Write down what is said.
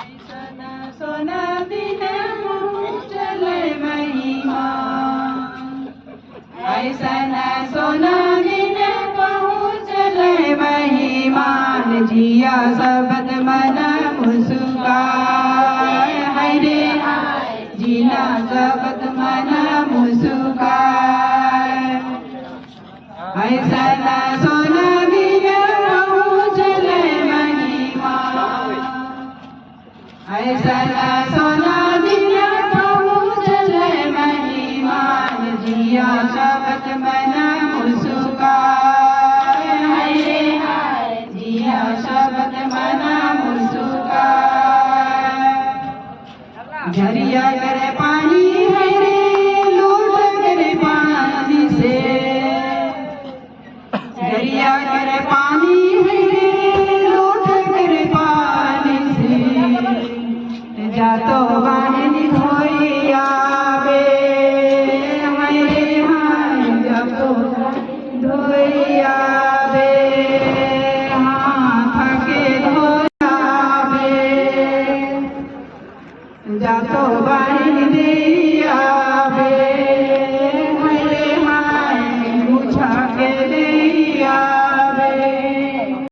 सोना दिन चले महिमा ऐसन सोना दिन पहुँचले महिमान जिया सबद मन मुस्काय हाय रे हाय जिया सबद मन मुस्काय ऐसन सोना दिन पहुँचले महिमा ऐसन सोना दिन पहुँचले महिमान जिया सबद मन मुस्काय हाय रे हाय जिया सबद मन मुस्काय झरिया करे